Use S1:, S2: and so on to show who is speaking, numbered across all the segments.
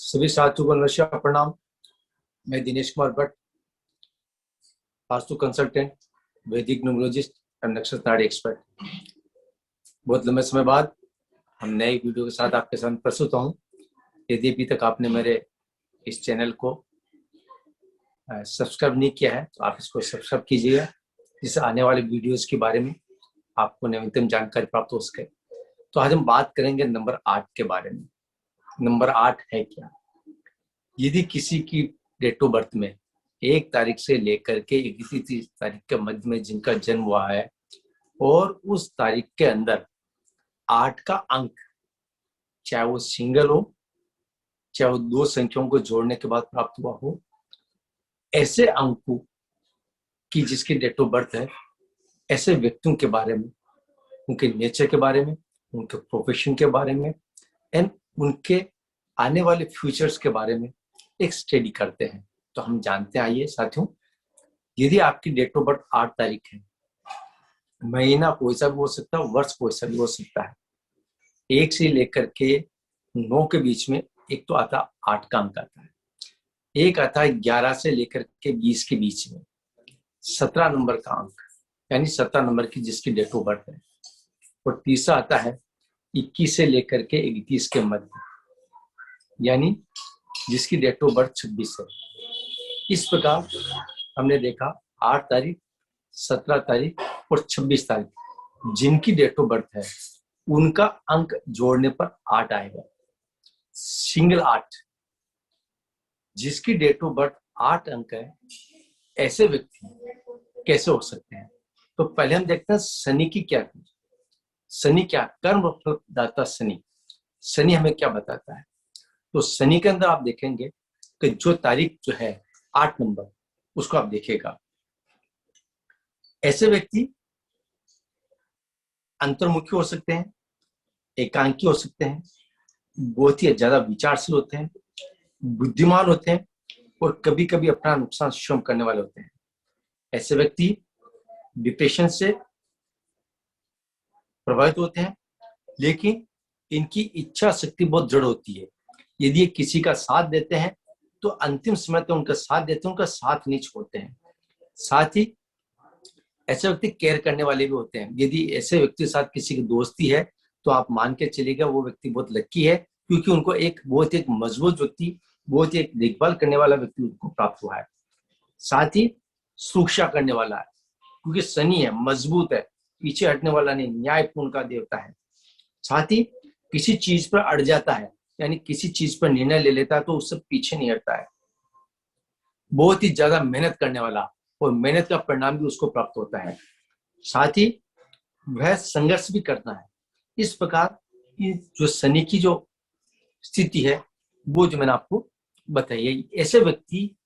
S1: सभी साथियों को नमस्कार, प्रणाम। मैं दिनेश कुमार भट्ट, वास्तु कंसल्टेंट, वैदिक न्यूमरोलॉजिस्ट और नक्षत्र एक्सपर्ट। बहुत लंबे समय बाद हम नए वीडियो के साथ आपके सामने प्रस्तुत हूँ। यदि अभी तक आपने मेरे इस चैनल को सब्सक्राइब नहीं किया है तो आप इसको सब्सक्राइब कीजिएगा, जिससे आने वाले वीडियोस के बारे में आपको नवीनतम जानकारी प्राप्त हो सके। तो आज हम बात करेंगे नंबर 8 के बारे में। नंबर 8 है क्या? यदि किसी की डेट ऑफ बर्थ में 1 तारीख से लेकर के 31 तारीख के मध्य में जिनका जन्म हुआ है और उस तारीख के अंदर 8 का अंक, चाहे वो सिंगल हो चाहे वो 2 संख्याओं को जोड़ने के बाद प्राप्त हुआ हो, ऐसे अंकों की जिसकी डेट ऑफ बर्थ है, ऐसे व्यक्तियों के बारे में, उनके नेचर के बारे में, उनके प्रोफेशन के बारे में एंड उनके आने वाले फ्यूचर्स के बारे में एक स्टडी करते हैं। तो हम जानते हैं, आइए साथियों, यदि आपकी डेट ऑफ बर्थ 8 तारीख है, महीना कोई सा भी हो सकता है, वर्ष कोई सा भी हो सकता है, 1 से लेकर के 9 के बीच में एक तो आता 8 का अंक आता है, एक आता है 11 से लेकर के 20 के बीच में 17 नंबर का अंक, यानी 17 नंबर की जिसकी डेट ऑफ बर्थ है, और तीसरा आता है 21 से लेकर के 31 के मध्य, यानी जिसकी डेट ऑफ बर्थ 26 है। इस प्रकार हमने देखा 8 तारीख, 17 तारीख और 26 तारीख जिनकी डेट ऑफ बर्थ है, उनका अंक जोड़ने पर 8 आएगा। सिंगल 8 जिसकी डेट ऑफ बर्थ 8 अंक है, ऐसे व्यक्ति कैसे हो सकते हैं? तो पहले हम देखते हैं शनि की क्या थी। शनि क्या? कर्म फलदाता शनि। शनि हमें क्या बताता है? तो शनि के अंदर आप देखेंगे कि जो तारीख जो है 8 नंबर, उसको आप देखिएगा, ऐसे व्यक्ति अंतर्मुखी हो सकते हैं, एकांकी हो सकते हैं, बहुत ही ज्यादा विचारशील होते हैं, बुद्धिमान होते हैं और कभी कभी अपना नुकसान स्वयं करने वाले होते हैं। ऐसे व्यक्ति डिप्रेशन से प्रभावित होते हैं, लेकिन इनकी इच्छा शक्ति बहुत दृढ़ होती है। यदि ये किसी का साथ देते हैं तो अंतिम समय तक उनका साथ देते हैं, उनका साथ नहीं छोड़ते हैं। साथ ही ऐसे व्यक्ति केयर करने वाले भी होते हैं। यदि ऐसे व्यक्ति के साथ किसी की दोस्ती है तो आप मान के चलिएगा वो व्यक्ति बहुत लकी है, क्योंकि उनको एक बहुत एक मजबूत व्यक्ति, बहुत ही एक देखभाल करने वाला व्यक्ति उनको प्राप्त हुआ है। साथ ही सुरक्षा करने वाला है, क्योंकि शनि है, मजबूत है, पीछे हटने वाला नहीं, न्यायपूर्ण का देवता है। साथ ही किसी चीज पर अड़ जाता है, यानी किसी चीज पर निर्णय ले लेता है तो उससे पीछे नहीं हटता है। बहुत ही ज्यादा मेहनत करने वाला, और मेहनत का परिणाम भी उसको प्राप्त होता है। साथ ही वह संघर्ष भी करता है। इस प्रकार जो शनि की जो स्थिति है वो जो मैंने आपको बताई है, ऐसे व्यक्ति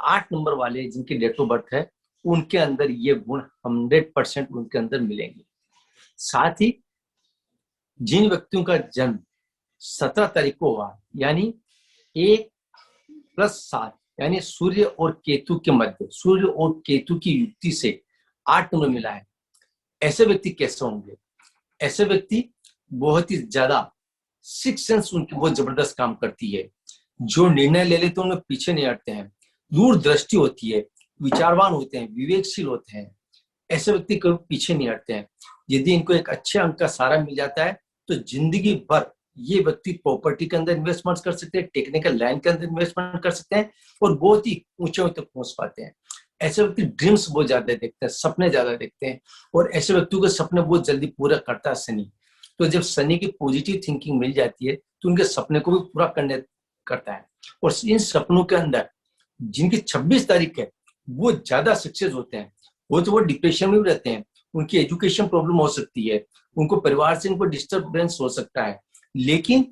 S1: 8 नंबर वाले जिनकी डेट ऑफ बर्थ है, उनके अंदर ये गुण 100% उनके अंदर मिलेंगे। साथ ही जिन व्यक्तियों का जन्म 17 तारीख को हुआ, यानी 1+7, यानी सूर्य और केतु के मध्य, सूर्य और केतु की युक्ति से 8 नंबर मिला है, ऐसे व्यक्ति कैसे होंगे? ऐसे व्यक्ति बहुत ही ज्यादा सिक्स सेंस उनकी बहुत जबरदस्त काम करती है। जो निर्णय ले लेते हैं उनमें पीछे नहीं हटते हैं, दूरदृष्टि होती है, विचारवान होते हैं, विवेकशील होते हैं। ऐसे व्यक्ति कभी पीछे नहीं हटते हैं। यदि इनको एक अच्छे अंक का सहारा मिल जाता है तो जिंदगी भर ये व्यक्ति प्रॉपर्टी के अंदर इन्वेस्टमेंट कर सकते हैं, टेक्निकल लाइन के अंदर इन्वेस्टमेंट कर सकते हैं और बहुत ही ऊंचे तक पहुंच पाते हैं। ऐसे व्यक्ति ड्रीम्स बहुत ज्यादा देखते हैं, सपने ज्यादा देखते हैं, और ऐसे व्यक्तियों के सपने बहुत जल्दी पूरा करता है शनि। तो जब शनि की पॉजिटिव थिंकिंग मिल जाती है तो उनके सपने को भी पूरा करने करता है। और इन सपनों के अंदर जिनकी 26 तारीख है वो ज्यादा सक्सेस होते हैं। वो डिप्रेशन में भी रहते हैं, उनकी एजुकेशन प्रॉब्लम हो सकती है, उनको परिवार से उनको डिस्टर्बेंस हो सकता है, लेकिन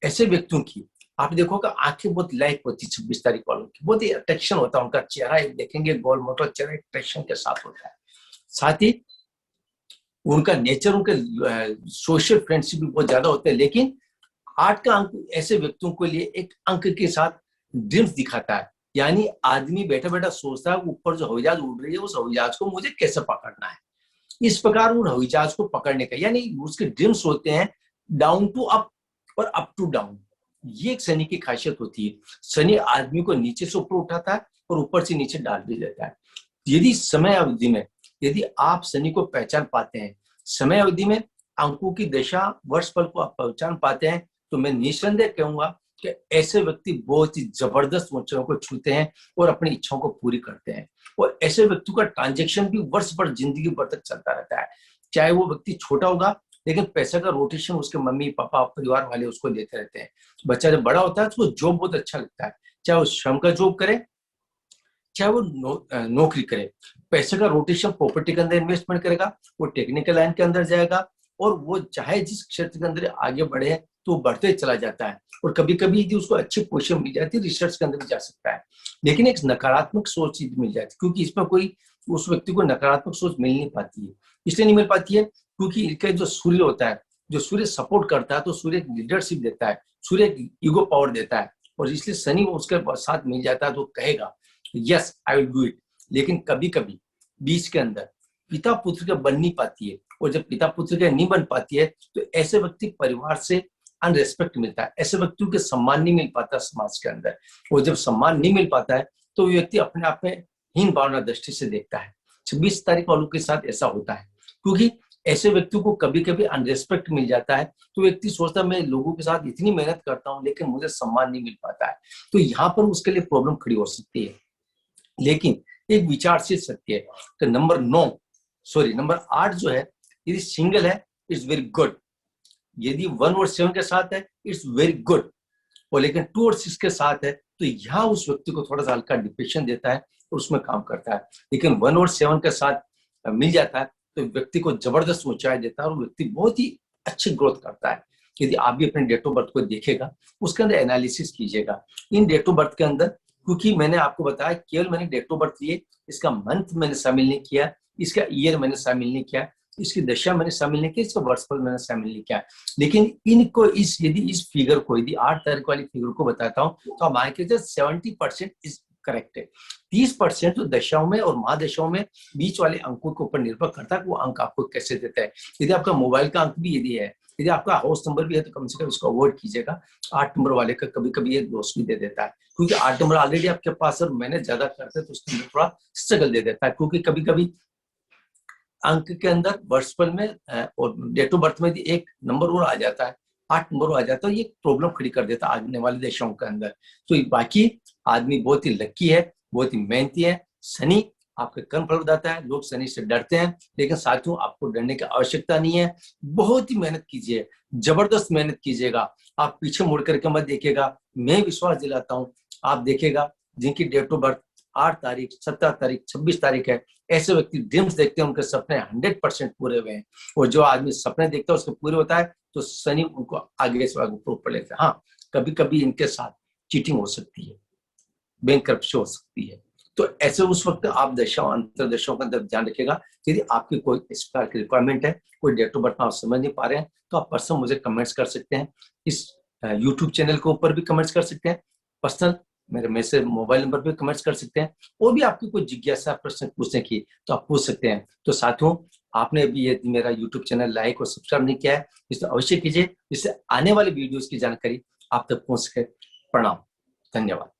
S1: ऐसे व्यक्तियों की आप देखोगे आंखें बहुत लाइक होती है। 26 तारीख वालों की बहुत ही अट्रैक्शन होता है, उनका चेहरा देखेंगे गोल मोटा चेहरा अट्रैक्शन के साथ होता है। साथ ही उनका नेचर, उनके सोशल फ्रेंडशिप भी बहुत ज्यादा होते हैं। लेकिन 8 का अंक ऐसे व्यक्तियों के लिए एक अंक के साथ ड्रीम्स दिखाता है, यानी आदमी बैठा बैठा सोचता है ऊपर जो हवाई जहाज उड़ रही है उस हवाई जहाज को मुझे कैसे पकड़ना है। इस प्रकार उन हवाई जहाज को पकड़ने का, यानी उसके ड्रीम्स होते हैं डाउन टू अप और अप टू डाउन। ये एक शनि की खासियत होती है। शनि आदमी को नीचे से ऊपर उठाता है और ऊपर से नीचे डाल भी देता है। यदि समय अवधि में यदि आप शनि को पहचान पाते हैं, समय अवधि में अंकों की दशा वर्ष फल को आप पहचान पाते हैं, तो मैं निसंदेह कहूंगा कि ऐसे व्यक्ति बहुत ही जबरदस्त ऊंचाइयों को छूते हैं और अपनी इच्छाओं को पूरी करते हैं। और ऐसे व्यक्ति का ट्रांजेक्शन भी वर्ष भर जिंदगी भर तक चलता रहता है। चाहे वो व्यक्ति छोटा होगा, लेकिन पैसे का रोटेशन उसके मम्मी पापा परिवार वाले उसको देते रहते हैं। बच्चा जब बड़ा होता है तो उसको जॉब बहुत अच्छा लगता है, चाहे वो श्रम का जॉब करे चाहे वो नौकरी करे। पैसे का रोटेशन प्रॉपर्टी के अंदर इन्वेस्टमेंट करेगा, वो टेक्निकल लाइन के अंदर जाएगा, और वो चाहे जिस क्षेत्र के अंदर आगे बढ़े तो बढ़ते चला जाता है। और कभी कभी यदि उसको अच्छी पोजीशन मिल जाती है, रिसर्च के अंदर भी जा सकता है। लेकिन एक नकारात्मक सोच मिल जाती है, क्योंकि इसमें कोई उस व्यक्ति को नकारात्मक सोच मिल नहीं पाती है। इसलिए नहीं मिल पाती है क्योंकि इसका जो सूर्य होता है, जो सूर्य सपोर्ट करता है, तो सूर्य लीडरशिप देता है, सूर्य ईगो पावर देता है, और इसलिए शनि उसके साथ मिल जाता है तो कहेगा yes I will do it. लेकिन कभी कभी बीच के अंदर पिता पुत्र के बन नहीं पाती है, और जब पिता पुत्र के नहीं बन पाती है तो ऐसे व्यक्ति परिवार से अनरेस्पेक्ट मिलता है, ऐसे व्यक्तियों के सम्मान नहीं मिल पाता समाज के अंदर। और जब सम्मान नहीं मिल पाता है तो व्यक्ति अपने आप में हीन भावना दृष्टि से देखता है। 26 तारीख वालों के साथ ऐसा होता है, क्योंकि ऐसे व्यक्तियों को कभी कभी अनरेस्पेक्ट मिल जाता है, तो व्यक्ति सोचता है मैं लोगों के साथ इतनी मेहनत करता हूँ लेकिन मुझे सम्मान नहीं मिल पाता है, तो यहाँ पर उसके लिए प्रॉब्लम खड़ी हो सकती है। लेकिन एक विचारशील सत्य है कि नंबर 8 जो है, यदि सिंगल है इट्स वेरी गुड, यदि 1 और 7 के साथ है इट्स वेरी गुड, और लेकिन 2 और 6 के साथ है तो यहाँ उस व्यक्ति को थोड़ा सा हल्का डिप्रेशन देता है और उसमें काम करता है। लेकिन 1 और 7 के साथ मिल जाता है तो व्यक्ति को जबरदस्त ऊंचाई देता है और व्यक्ति बहुत ही अच्छी ग्रोथ करता है। यदि आप भी अपने डेट ऑफ बर्थ को देखेगा, उसके अंदर एनालिसिस कीजिएगा इन डेट ऑफ बर्थ के अंदर, क्योंकि मैंने आपको बताया केवल मैंने डेट ऑफ बर्थ लिए, इसका मंथ मैंने शामिल नहीं किया, इसका ईयर मैंने शामिल नहीं किया, इसकी दशा मैंने शामिल नहीं किया, इसका वर्षफल मैंने शामिल नहीं किया। लेकिन इनको यदि इस फिगर को यदि 8 तारीख वाली फिगर को बताता हूँ तो आप मान के 70% इज करेक्ट है। 30% तो दशाओं में और महादशाओं में बीच वाले अंकों के ऊपर निर्भर करता है कि वो अंक आपको कैसे देता है। यदि आपका मोबाइल का अंक भी यदि है, यदि आपका हाउस नंबर भी है, तो कम से कम इसको अवॉइड कीजिएगा। 8 नंबर वाले का कभी कभी ये दोष भी दे देता है, क्योंकि 8 नंबर ऑलरेडी आपके पास और मेहनत ज्यादा करते हैं तो उसके अंदर थोड़ा स्ट्रगल दे देता है, क्योंकि कभी कभी अंक के अंदर वर्षफल में और डेट ऑफ बर्थ में एक नंबर और आ जाता है, 8 नंबर आ जाता है, ये प्रॉब्लम खड़ी कर देता है आने वाले देशों के अंदर। तो बाकी आदमी बहुत ही लकी है, बहुत ही मेहनती है। शनि आपके कर्म फल बताता है, लोग शनि से डरते हैं, लेकिन साथियों आपको डरने की आवश्यकता नहीं है। बहुत ही मेहनत कीजिए, जबरदस्त मेहनत कीजिएगा, आप पीछे मुड़ करके मत देखिएगा। मैं विश्वास दिलाता हूँ, आप देखिएगा जिनकी डेट ऑफ बर्थ 8 तारीख 17 तारीख 26 तारीख है, ऐसे व्यक्ति ड्रीम्स देखते हैं, उनके सपने 100% पूरे हुए हैं। और जो आदमी सपने देखता है उसके पूरे होता है तो शनि उनको आगे से आगे ऊपर लेता है। हाँ, कभी कभी इनके साथ चीटिंग हो सकती है, बैंक करप्शन हो सकती है, तो ऐसे उस वक्त आप दशाओं अंतरदशाओं का ध्यान रखिएगा। यदि आपकी कोई इस प्रकार की रिक्वायरमेंट है, कोई डेट ऑफ बर्थ आप समझ नहीं पा रहे हैं, तो आप पर्सनल मुझे कमेंट्स कर सकते हैं, इस यूट्यूब चैनल के ऊपर भी कमेंट्स कर सकते हैं, पर्सनल मेरे मैसेज मोबाइल नंबर पे कमेंट्स कर सकते हैं। और भी आपकी कोई जिज्ञासा प्रश्न पूछने की तो आप पूछ सकते हैं। तो साथियों, आपने अभी ये मेरा यूट्यूब चैनल लाइक और सब्सक्राइब नहीं किया है, इसे अवश्य कीजिए, जिससे आने वाली वीडियोस की जानकारी आप तक पहुंच सके। प्रणाम, धन्यवाद।